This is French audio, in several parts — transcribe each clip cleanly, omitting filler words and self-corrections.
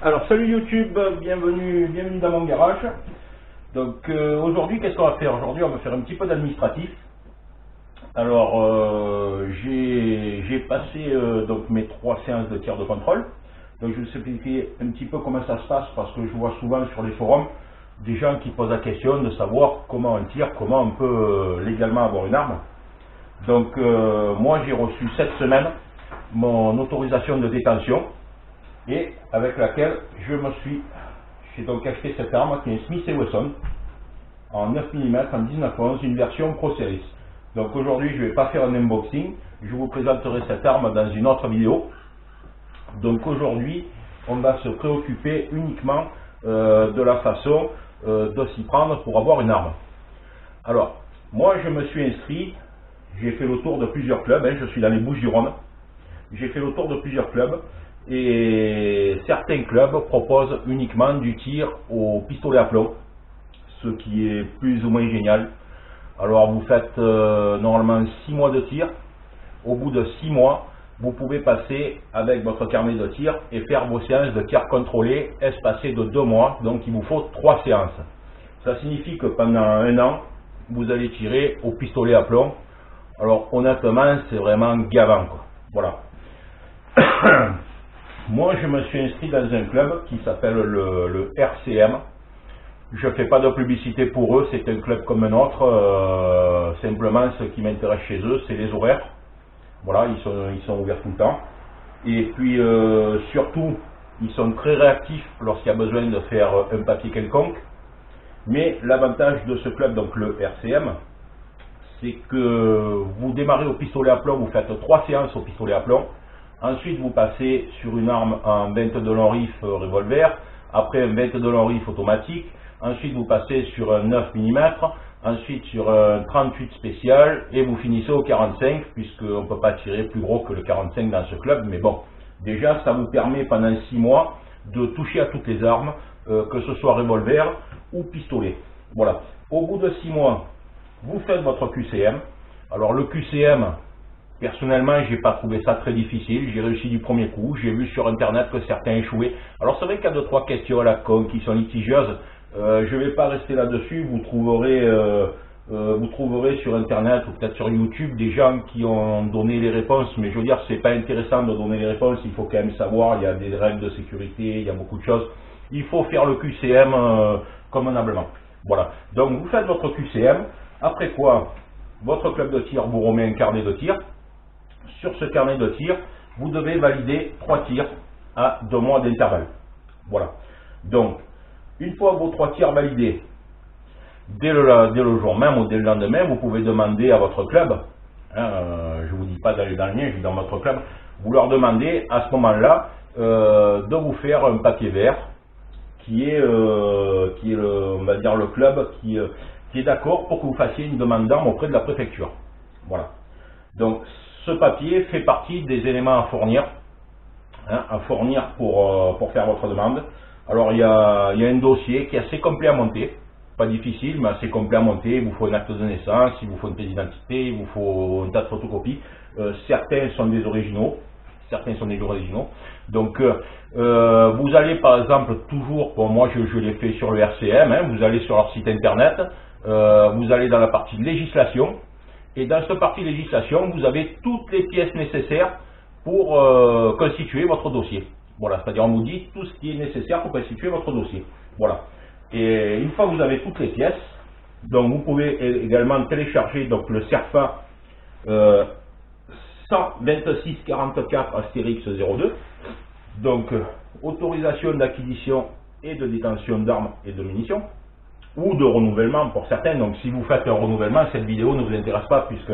Alors salut YouTube, bienvenue dans mon garage. Donc aujourd'hui qu'est-ce qu'on va faire? Aujourd'hui on va faire un petit peu d'administratif. Alors j'ai passé donc mes 3 séances de tir de contrôle. Donc je vais vous expliquer un petit peu comment ça se passe parce que je vois souvent sur les forums des gens qui posent la question de savoir comment on tire, comment on peut légalement avoir une arme. Donc moi j'ai reçu cette semaine mon autorisation de détention et avec laquelle j'ai donc acheté cette arme qui est une Smith & Wesson en 9 mm en 1911, une version Pro Series. Donc aujourd'hui je ne vais pas faire un unboxing, je vous présenterai cette arme dans une autre vidéo. Donc aujourd'hui on va se préoccuper uniquement de la façon de s'y prendre pour avoir une arme. Alors moi je me suis inscrit, j'ai fait le tour de plusieurs clubs, je suis dans les Bouches-du-Rhône, j'ai fait le tour de plusieurs clubs et certains clubs proposent uniquement du tir au pistolet à plomb, ce qui est plus ou moins génial. Alors vous faites normalement 6 mois de tir, au bout de 6 mois vous pouvez passer avec votre carnet de tir et faire vos séances de tir contrôlé espacées de 2 mois, donc il vous faut 3 séances. Ça signifie que pendant 1 an vous allez tirer au pistolet à plomb. Alors honnêtement c'est vraiment gavant quoi. Voilà. Moi je me suis inscrit dans un club qui s'appelle le RCM. Je ne fais pas de publicité pour eux, c'est un club comme un autre. Simplement ce qui m'intéresse chez eux c'est les horaires. Voilà, ils sont ouverts tout le temps. Et puis surtout ils sont très réactifs lorsqu'il y a besoin de faire un papier quelconque. Mais l'avantage de ce club, donc le RCM, c'est que vous démarrez au pistolet à plomb, vous faites 3 séances au pistolet à plomb. Ensuite, vous passez sur une arme en 22 long rifle revolver, après un 22 long rifle automatique. Ensuite, vous passez sur un 9 mm, ensuite sur un 38 spécial, et vous finissez au 45, puisqu'on ne peut pas tirer plus gros que le 45 dans ce club. Mais bon, déjà, ça vous permet pendant 6 mois de toucher à toutes les armes, que ce soit revolver ou pistolet. Voilà. Au bout de 6 mois, vous faites votre QCM. Alors le QCM, personnellement, j'ai pas trouvé ça très difficile. J'ai réussi du premier coup. J'ai vu sur internet que certains échouaient. Alors c'est vrai qu'il y a 2-3 questions à la con qui sont litigieuses. Je vais pas rester là-dessus. Vous trouverez sur internet ou peut-être sur YouTube des gens qui ont donné les réponses. Mais je veux dire, c'est pas intéressant de donner les réponses. Il faut quand même savoir. Il y a des règles de sécurité. Il y a beaucoup de choses. Il faut faire le QCM convenablement. Voilà. Donc vous faites votre QCM. Après quoi, votre club de tir vous remet un carnet de tir. Sur ce carnet de tir, vous devez valider 3 tirs à 2 mois d'intervalle. Voilà. Donc, une fois vos 3 tirs validés, dès le jour même ou dès le lendemain, vous pouvez demander à votre club, je ne vous dis pas d'aller dans le mien, je dis dans votre club, vous leur demandez à ce moment-là de vous faire un papier vert qui est on va dire le club qui est d'accord pour que vous fassiez une demande d'arme auprès de la préfecture. Voilà. Donc ce papier fait partie des éléments à fournir pour faire votre demande. Alors il y a un dossier qui est assez complet à monter, pas difficile mais assez complet à monter. Il vous faut un acte de naissance, il vous faut une pièce d'identité, il vous faut un tas de photocopies. Certains sont des originaux. Donc vous allez par exemple toujours, bon moi je l'ai fait sur le RCM, vous allez sur leur site internet, vous allez dans la partie législation, et dans cette partie législation, vous avez toutes les pièces nécessaires pour constituer votre dossier. Voilà, c'est-à-dire on vous dit tout ce qui est nécessaire pour constituer votre dossier. Voilà. Et une fois que vous avez toutes les pièces, donc vous pouvez également télécharger donc le CERFA 12644 Astérix 02, donc autorisation d'acquisition et de détention d'armes et de munitions, ou de renouvellement pour certains. Donc si vous faites un renouvellement, cette vidéo ne vous intéresse pas puisque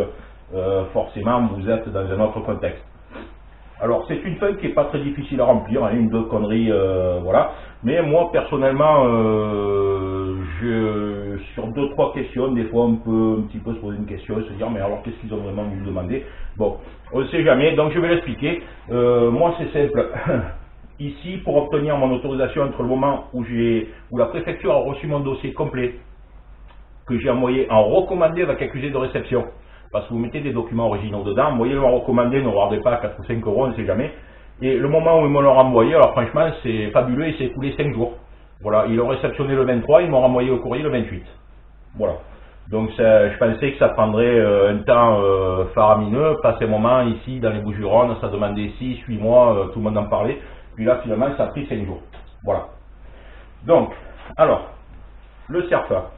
forcément vous êtes dans un autre contexte. Alors c'est une feuille qui n'est pas très difficile à remplir, une deux conneries, voilà. Mais moi personnellement, sur 2-3 questions, des fois on peut un petit peu se poser une question et se dire mais alors qu'est-ce qu'ils ont vraiment voulu demander. Bon, on ne sait jamais, donc je vais l'expliquer. Moi c'est simple. Ici, pour obtenir mon autorisation entre le moment où la préfecture a reçu mon dossier complet, que j'ai envoyé en recommandé avec accusé de réception, parce que vous mettez des documents originaux dedans, envoyez-le en recommandé, ne regardez pas à 4 ou 5 euros, on ne sait jamais, Et le moment où ils me l'ont renvoyé, alors franchement, c'est fabuleux, il s'est écoulé 5 jours. Voilà, ils l'ont réceptionné le 23, ils m'ont renvoyé au courrier le 28. Voilà. Donc je pensais que ça prendrait un temps faramineux, passer un moment ici dans les Bouches-du-Rhône, ça demandait 6-8 mois, tout le monde en parlait. Puis là, finalement, ça a pris 5 jours. Voilà. Donc, alors, le CERFA.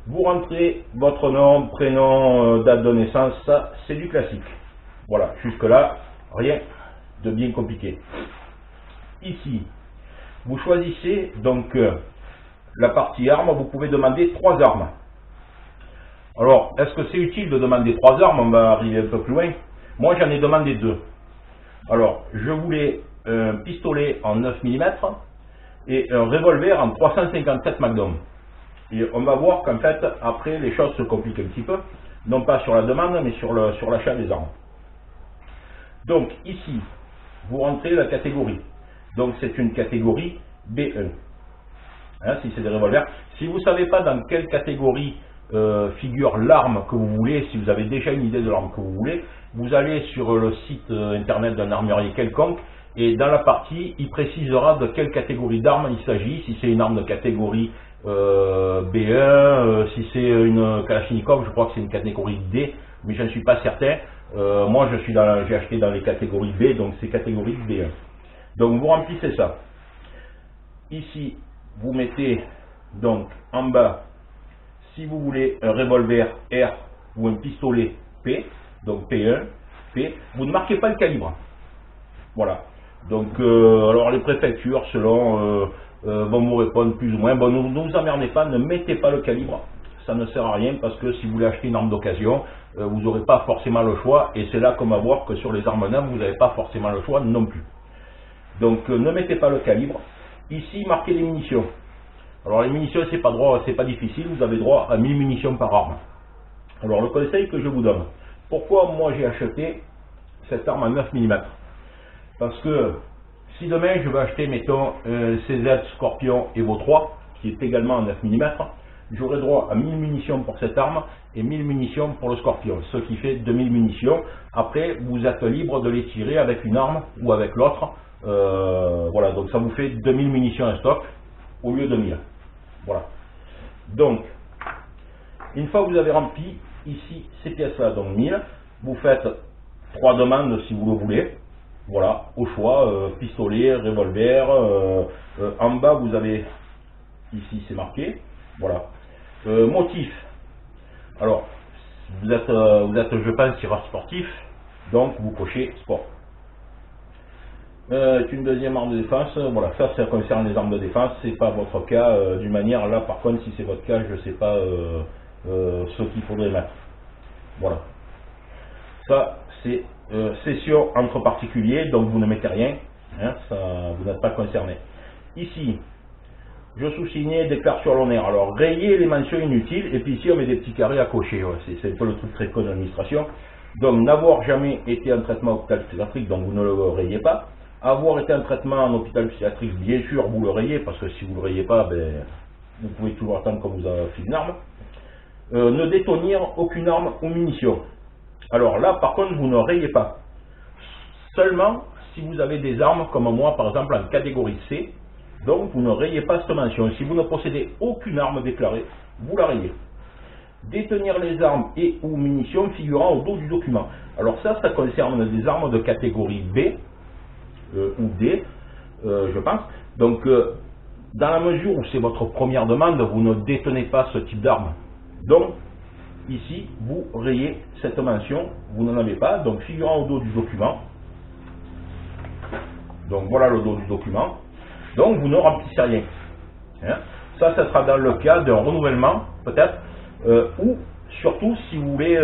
Vous rentrez votre nom, prénom, date de naissance, ça c'est du classique. Voilà, jusque-là, rien de bien compliqué. Ici, vous choisissez donc la partie armes, vous pouvez demander 3 armes. Alors, est-ce que c'est utile de demander 3 armes? On va arriver un peu plus loin. Moi, j'en ai demandé 2. Alors, je voulais un pistolet en 9 mm et un revolver en 357 Magnum. Et on va voir qu'en fait, après, les choses se compliquent un petit peu. Non pas sur la demande, mais sur l'achat des armes. Donc, ici, vous rentrez la catégorie. Donc, c'est une catégorie B1. Hein, si c'est des revolvers. Si vous ne savez pas dans quelle catégorie figure l'arme que vous voulez, si vous avez déjà une idée de l'arme que vous voulez, vous allez sur le site internet d'un armurier quelconque et dans la partie, il précisera de quelle catégorie d'arme il s'agit, si c'est une arme de catégorie B1, si c'est une Kalachnikov, je crois que c'est une catégorie D, mais je ne suis pas certain. Moi, j'ai acheté dans les catégories B, donc c'est catégorie B1. Donc vous remplissez ça. Ici, vous mettez donc en bas, si vous voulez un revolver R ou un pistolet P, donc P1, P, vous ne marquez pas le calibre. Voilà. Donc, alors les préfectures, selon, vont vous répondre plus ou moins. Bon, ne vous emmerdez pas, ne mettez pas le calibre. Ça ne sert à rien parce que si vous voulez acheter une arme d'occasion, vous n'aurez pas forcément le choix. Et c'est là qu'on va voir que sur les armes neuves, vous n'avez pas forcément le choix non plus. Donc, ne mettez pas le calibre. Ici, marquez les munitions. Alors les munitions, c'est pas difficile, vous avez droit à 1000 munitions par arme. Alors le conseil que je vous donne, pourquoi moi j'ai acheté cette arme à 9 mm? Parce que si demain je veux acheter, mettons, un CZ Scorpion Evo 3, qui est également à 9 mm, j'aurai droit à 1000 munitions pour cette arme et 1000 munitions pour le Scorpion, ce qui fait 2000 munitions. Après, vous êtes libre de les tirer avec une arme ou avec l'autre. Voilà, donc ça vous fait 2000 munitions en stock au lieu de 1000. Voilà. Donc, une fois que vous avez rempli ici ces pièces-là, donc 1000, vous faites 3 demandes si vous le voulez. Voilà, au choix, pistolet, revolver. En bas, vous avez, ici c'est marqué, voilà. Motif. Alors, vous êtes, je pense, tireur sportif, donc vous cochez sport. Une deuxième arme de défense, voilà, ça concerne les armes de défense, c'est pas votre cas d'une manière. Là par contre, si c'est votre cas, je sais pas ce qu'il faudrait mettre. Voilà, ça c'est session entre particuliers, donc vous ne mettez rien, hein, ça, vous n'êtes pas concerné. Ici, je sous-signais, déclare sur l'honneur. Alors rayez les mentions inutiles et puis ici on met des petits carrés à cocher. Ouais, c'est un peu le truc très con de l'administration. Donc n'avoir jamais été en traitement hôpital psychiatrique, donc vous ne le rayez pas. Avoir été en traitement en hôpital psychiatrique, bien sûr, vous le rayez, parce que si vous ne le rayez pas, ben, vous pouvez toujours attendre qu'on vous a fait une arme. Ne détenir aucune arme ou munition. Alors là, par contre, vous ne rayez pas. Seulement si vous avez des armes, comme moi, par exemple, en catégorie C, donc vous ne rayez pas cette mention. Si vous ne possédez aucune arme déclarée, vous la rayez. Détenir les armes et ou munitions figurant au dos du document. Alors ça concerne des armes de catégorie B, ou D, je pense. Donc, dans la mesure où c'est votre première demande, vous ne détenez pas ce type d'arme. Donc, ici, vous rayez cette mention, vous n'en avez pas, donc figurant au dos du document. Donc, voilà le dos du document. Donc, vous ne remplissez rien. Hein? Ça sera dans le cas d'un renouvellement, peut-être, ou surtout si vous voulez,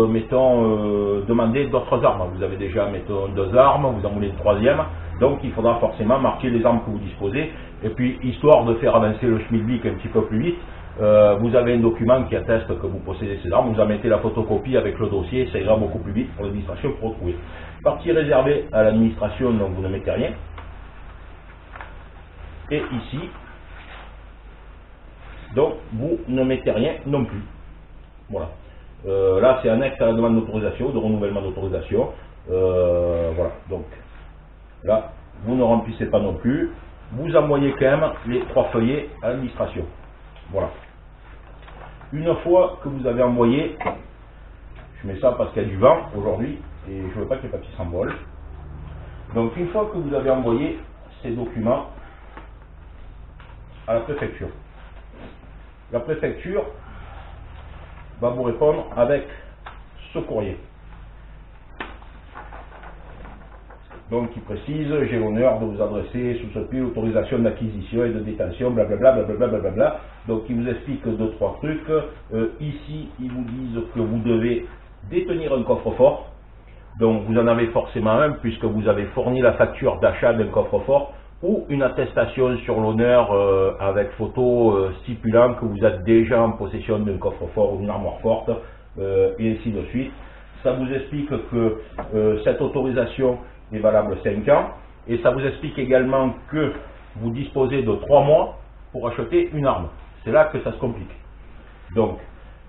mettons, demander d'autres armes. Vous avez déjà, mettons, 2 armes, vous en voulez une 3e, donc il faudra forcément marquer les armes que vous disposez. Et puis, histoire de faire avancer le schmilblick un petit peu plus vite, vous avez un document qui atteste que vous possédez ces armes, vous en mettez la photocopie avec le dossier, ça ira beaucoup plus vite pour l'administration pour retrouver. Partie réservée à l'administration, donc vous ne mettez rien. Et ici, donc vous ne mettez rien non plus. Voilà. Là, c'est annexe à la demande d'autorisation, de renouvellement d'autorisation. Voilà. Donc, Là, vous ne remplissez pas non plus. Vous envoyez quand même les 3 feuillets à l'administration. Voilà. Une fois que vous avez envoyé, je mets ça parce qu'il y a du vent aujourd'hui et je ne veux pas que les papiers s'envolent. Donc une fois que vous avez envoyé ces documents à la préfecture, la préfecture va vous répondre avec ce courrier. Donc qui précise, j'ai l'honneur de vous adresser sous ce prix l'autorisation d'acquisition et de détention, blablabla, blablabla, blablabla. Donc il vous explique 2-3 trucs. Ici, ils vous disent que vous devez détenir un coffre-fort. Donc vous en avez forcément un puisque vous avez fourni la facture d'achat d'un coffre-fort ou une attestation sur l'honneur avec photo stipulant que vous êtes déjà en possession d'un coffre-fort ou d'une armoire forte et ainsi de suite. Ça vous explique que cette autorisation est valable 5 ans et ça vous explique également que vous disposez de 3 mois pour acheter une arme. C'est là que ça se complique. Donc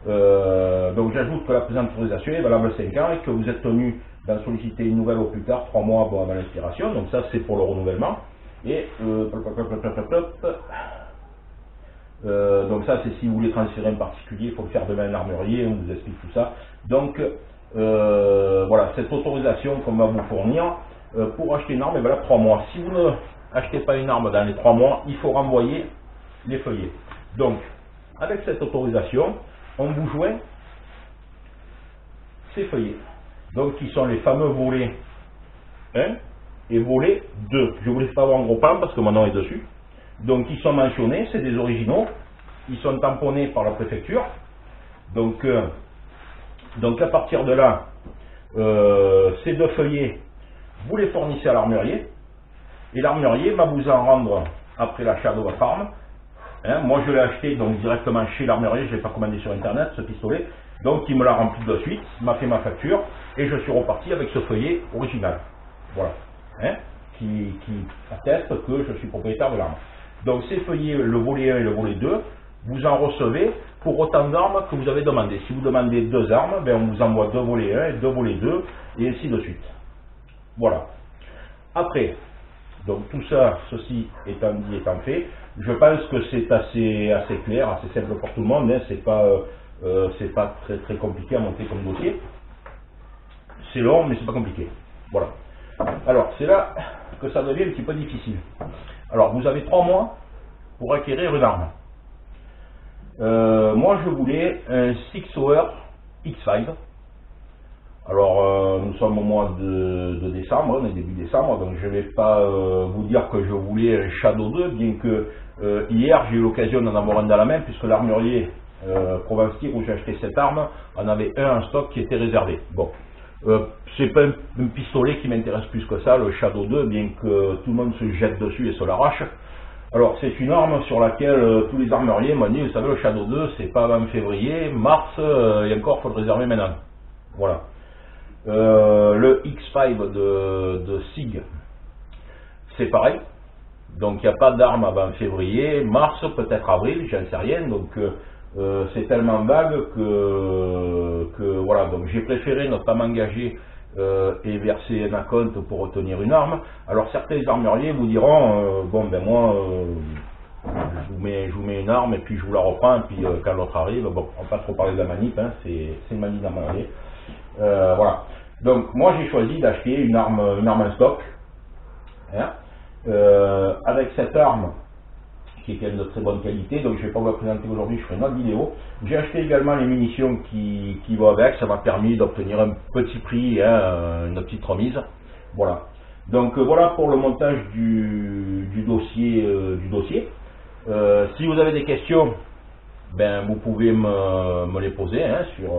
j'ajoute que la présente autorisation est valable 5 ans et que vous êtes tenu d'en solliciter une nouvelle au plus tard 3 mois avant l'expiration. Donc ça c'est pour le renouvellement. Et donc ça c'est si vous voulez transférer un particulier, il faut le faire demain à l'armurier, on vous explique tout ça. Donc voilà, cette autorisation qu'on va vous fournir pour acheter une arme est valable 3 mois. Si vous ne achetez pas une arme dans les 3 mois, il faut renvoyer les feuillets. Donc avec cette autorisation, on vous joint ces feuillets. Donc qui sont les fameux volets 1 et volet 2. Je ne vous laisse pas voir en gros plan parce que mon nom est dessus. Donc ils sont mentionnés, c'est des originaux. Ils sont tamponnés par la préfecture. Donc à partir de là, ces 2 feuillets, vous les fournissez à l'armurier. Et l'armurier va vous en rendre après l'achat de votre arme. Moi je l'ai acheté donc directement chez l'armurier, je ne l'ai pas commandé sur internet ce pistolet. Donc il me l'a rempli de suite, m'a fait ma facture et je suis reparti avec ce feuillet original. Voilà. Qui atteste que je suis propriétaire de l'arme. Donc ces feuillets, le volet 1 et le volet 2, vous en recevez pour autant d'armes que vous avez demandé. Si vous demandez 2 armes, ben on vous envoie 2 volets 1 et 2 volets 2 et ainsi de suite. Voilà. Après, donc tout ça, ceci étant dit, étant fait, je pense que c'est assez clair, assez simple pour tout le monde. C'est pas très compliqué à monter comme dossier. C'est long, mais c'est pas compliqué. Voilà. Alors, c'est là que ça devient un petit peu difficile. Alors, vous avez 3 mois pour acquérir une arme. Moi, je voulais un Sig Sauer X5. Alors, nous sommes au mois de décembre, on est début décembre, donc je ne vais pas vous dire que je voulais un Shadow 2, bien que hier, j'ai eu l'occasion d'en avoir un dans la main, puisque l'armurier Provence Tir, où j'ai acheté cette arme, en avait un en stock qui était réservé. Bon. C'est pas un pistolet qui m'intéresse plus que ça, le Shadow 2, bien que tout le monde se jette dessus et se l'arrache. Alors c'est une arme sur laquelle tous les armuriers m'ont dit, vous savez, le Shadow 2, c'est pas avant février, mars, et encore, il faut le réserver maintenant. Voilà. Le X5 de SIG, c'est pareil. Donc il n'y a pas d'arme avant février, mars, peut-être avril, j'en sais rien. Donc c'est tellement vague que voilà, donc j'ai préféré ne pas m'engager et verser un acompte pour obtenir une arme. Alors certains armuriers vous diront bon ben moi je vous mets une arme et puis je vous la reprends et puis quand l'autre arrive, bon on va pas trop parler de la manip, hein, c'est une manip d'armurier. Voilà. Donc moi j'ai choisi d'acheter une arme en stock. Hein, avec cette arme qui est quand même de très bonne qualité, donc je ne vais pas vous la présenter aujourd'hui, je ferai une autre vidéo. J'ai acheté également les munitions qui vont avec, ça m'a permis d'obtenir un petit prix, hein, une petite remise. Voilà. Donc voilà pour le montage du dossier. Si vous avez des questions, ben vous pouvez me les poser hein, sur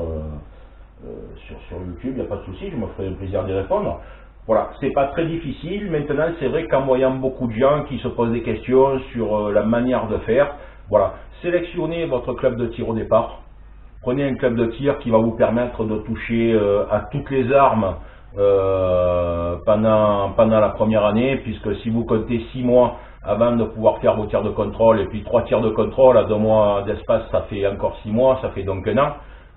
YouTube, il n'y a pas de souci, je me ferai un plaisir d'y répondre. Voilà, c'est pas très difficile. Maintenant, c'est vrai qu'en voyant beaucoup de gens qui se posent des questions sur la manière de faire, voilà, sélectionnez votre club de tir au départ. Prenez un club de tir qui va vous permettre de toucher à toutes les armes pendant la première année, puisque si vous comptez 6 mois avant de pouvoir faire vos tirs de contrôle, et puis 3 tirs de contrôle à 2 mois d'espace, ça fait encore 6 mois, ça fait donc 1 an.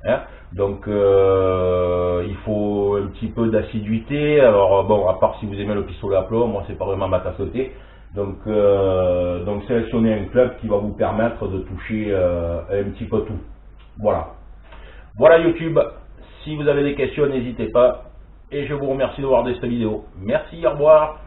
hein. Donc il faut un petit peu d'assiduité. Alors bon, à part si vous aimez le pistolet à plomb, moi c'est pas vraiment ma tasse de thé. Donc sélectionnez un club qui va vous permettre de toucher un petit peu tout. Voilà. Voilà YouTube. Si vous avez des questions, n'hésitez pas. Et je vous remercie de voir cette vidéo. Merci, au revoir.